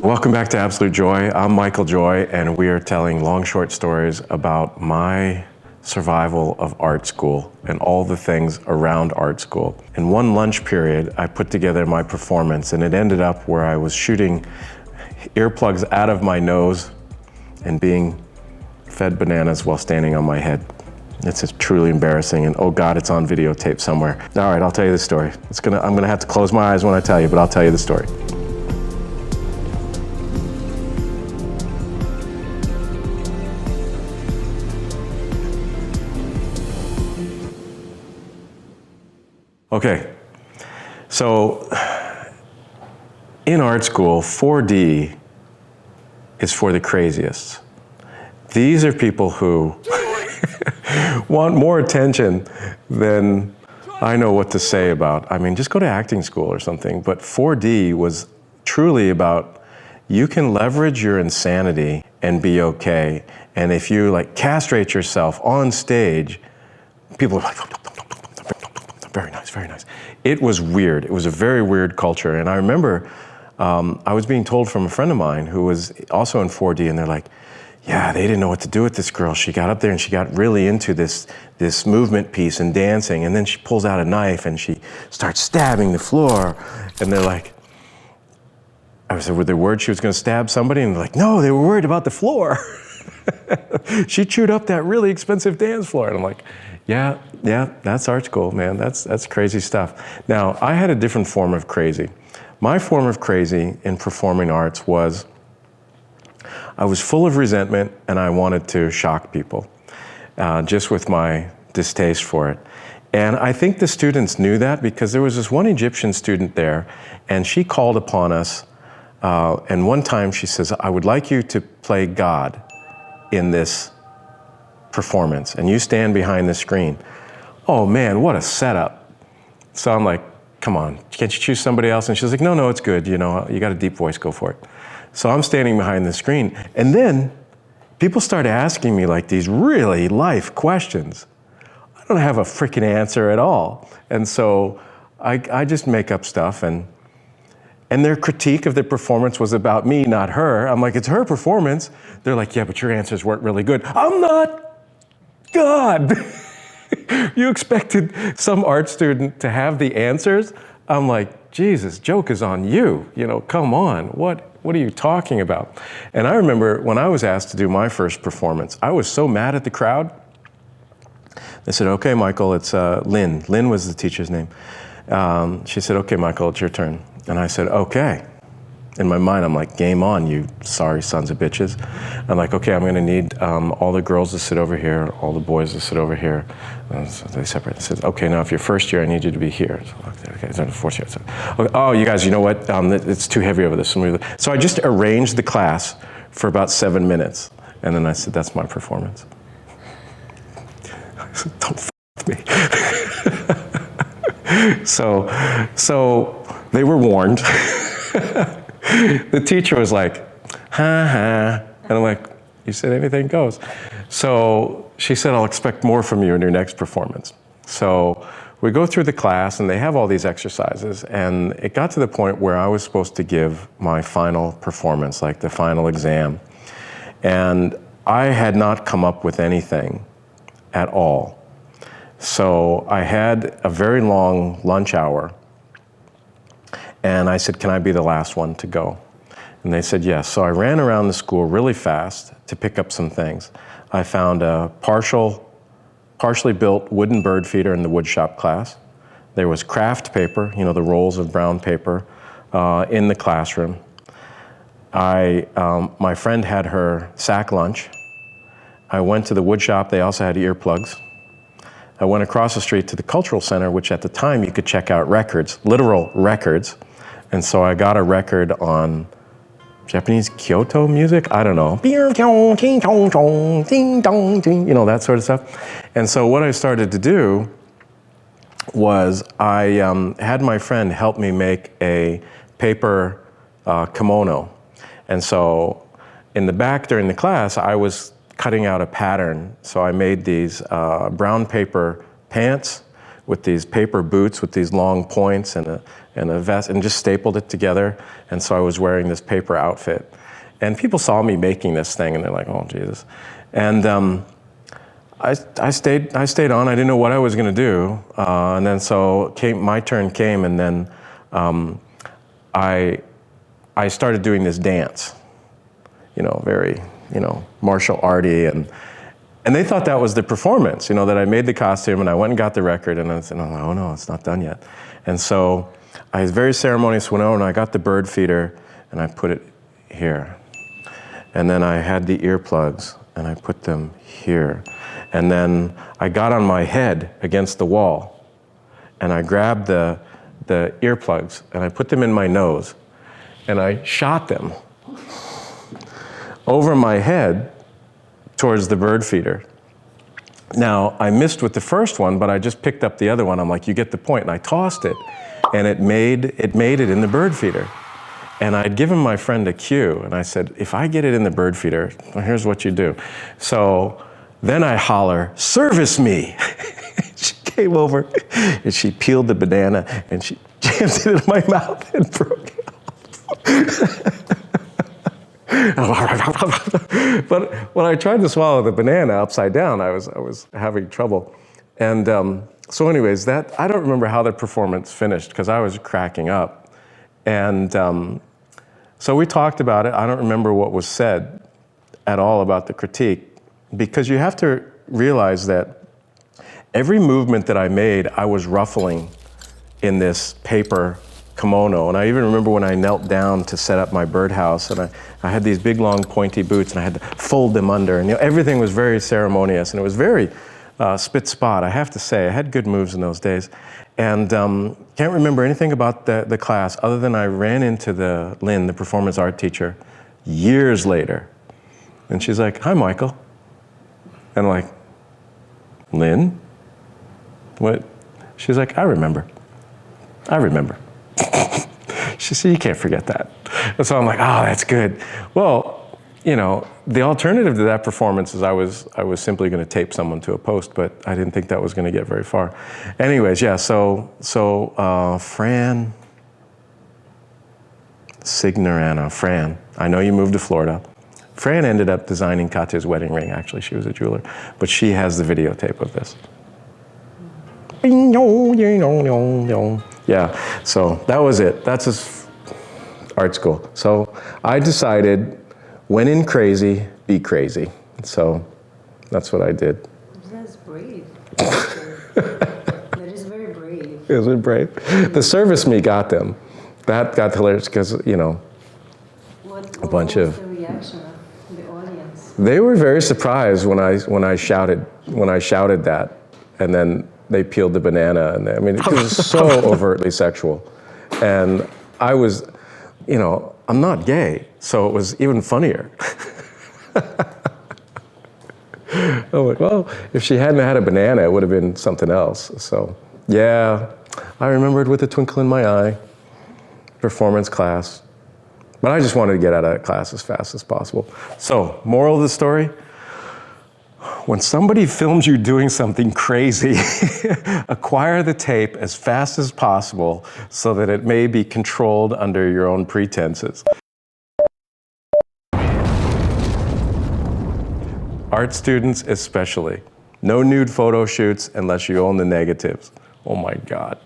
Welcome back to Absolute Joy. I'm Michael Joy, and we are telling long, short stories about my survival of art school and all the things around art school. In one lunch period, I put together my performance, and it ended up where I was shooting earplugs out of my nose and being fed bananas while standing on my head. It's just truly embarrassing, and oh God, it's on videotape somewhere. All right, I'll tell you the story. I'm gonna have to close my eyes when I tell you, but I'll tell you the story. Okay, so in art school, 4D is for the craziest. These are people who want more attention than I know what to say about. I mean, just go to acting school or something. But 4D was truly about you can leverage your insanity and be okay. And if you like castrate yourself on stage, people are like, very nice, very nice. It was weird. It was a very weird culture. And I remember I was being told from a friend of mine who was also in 4D, and they're like, yeah, they didn't know what to do with this girl. She got up there and she got really into this movement piece and dancing, and then she pulls out a knife and she starts stabbing the floor. And they're like, I said, were they worried she was gonna stab somebody? And they're like, no, they were worried about the floor. She chewed up that really expensive dance floor. And I'm like, yeah, that's art school, man. That's crazy stuff. Now, I had a different form of crazy. My form of crazy in performing arts was I was full of resentment and I wanted to shock people, just with my distaste for it. And I think the students knew that because there was this one Egyptian student there, and she called upon us, and one time she says, I would like you to play God in this performance, and you stand behind the screen. Oh man, what a setup. So I'm like, come on, can't you choose somebody else? And she's like, no, it's good, you know, you got a deep voice, go for it. So I'm standing behind the screen, and then people start asking me like these really life questions. I don't have a freaking answer at all. And so I just make up stuff, and their critique of the performance was about me, not her. I'm like, it's her performance. They're like, yeah, but your answers weren't really good. I'm not God. You expected some art student to have the answers? I'm like, Jesus, joke is on you. You know, come on, what are you talking about? And I remember when I was asked to do my first performance, I was so mad at the crowd. They said, okay, Michael, it's Lynn. Lynn was the teacher's name. She said, okay, Michael, it's your turn. And I said, okay. In my mind, I'm like, game on, you sorry sons of bitches. I'm like, okay, I'm gonna need all the girls to sit over here, all the boys to sit over here. So they separate. I said, okay, now if you're first year, I need you to be here. So, okay, it's fourth year. So, okay, oh, you guys, you know what? It's too heavy over this. So I just arranged the class for about 7 minutes. And then I said, that's my performance. I said, don't f with me. So they were warned. The teacher was like, ha. And I'm like, you said anything goes. So she said, I'll expect more from you in your next performance. So we go through the class, and they have all these exercises, and it got to the point where I was supposed to give my final performance, like the final exam. And I had not come up with anything at all. So I had a very long lunch hour, and I said, can I be the last one to go? And they said yes. So I ran around the school really fast to pick up some things. I found a partially built wooden bird feeder in the woodshop class. There was craft paper, you know, the rolls of brown paper in the classroom. My friend had her sack lunch. I went to the woodshop. They also had earplugs. I went across the street to the cultural center, which at the time you could check out records, literal records. And so I got a record on Japanese Kyoto music, I don't know. You know, that sort of stuff. And so what I started to do was I had my friend help me make a paper kimono. And so in the back during the class, I was cutting out a pattern. So I made these brown paper pants with these paper boots with these long points and a vest, and just stapled it together. And so I was wearing this paper outfit. And people saw me making this thing, and they're like, oh, Jesus. And I stayed on. I didn't know what I was going to do. And then so my turn came, and then I started doing this dance, very, martial arty, and they thought that was the performance, that I made the costume, and I went and got the record, and I said, oh no, it's not done yet. And so I very ceremoniously went over, and I got the bird feeder, and I put it here. And then I had the earplugs, and I put them here. And then I got on my head against the wall, and I grabbed the earplugs, and I put them in my nose, and I shot them over my head towards the bird feeder. Now, I missed with the first one, but I just picked up the other one. I'm like, you get the point, and I tossed it, and it made it in the bird feeder. And I'd given my friend a cue, and I said, if I get it in the bird feeder, well, here's what you do. So then I holler, service me. She came over, and she peeled the banana, and she jammed it in my mouth and broke it off. But when I tried to swallow the banana upside down, I was having trouble. And so anyways, I don't remember how the performance finished, because I was cracking up. And so we talked about it. I don't remember what was said at all about the critique, because you have to realize that every movement that I made, I was ruffling in this paper kimono. And I even remember when I knelt down to set up my birdhouse, and I had these big, long, pointy boots, and I had to fold them under. And everything was very ceremonious, and it was very spit spot, I have to say. I had good moves in those days. And can't remember anything about the class other than I ran into Lynn, the performance art teacher, years later. And she's like, hi, Michael. And I'm like, Lynn? What? She's like, I remember. She said, you can't forget that. And so I'm like, oh, that's good. Well, the alternative to that performance is I was simply going to tape someone to a post, but I didn't think that was going to get very far. Anyways, yeah, so Fran Signorano, Fran, I know you moved to Florida. Fran ended up designing Katya's wedding ring, actually. She was a jeweler, but she has the videotape of this. Yeah, so that was it. That's his art school. So I decided, when in crazy, be crazy. So that's what I did. That's brave. That is very brave. Is it brave? The service me got them. That got hilarious because, What was the reaction of the audience? They were very surprised when I shouted that, and then they peeled the banana, and it was so overtly sexual. And I was, I'm not gay, so it was even funnier. I'm like, well, if she hadn't had a banana, it would have been something else. So, yeah, I remembered with a twinkle in my eye, performance class. But I just wanted to get out of that class as fast as possible. So, moral of the story, when somebody films you doing something crazy, acquire the tape as fast as possible so that it may be controlled under your own pretenses. Art students especially. No nude photo shoots unless you own the negatives. Oh my God.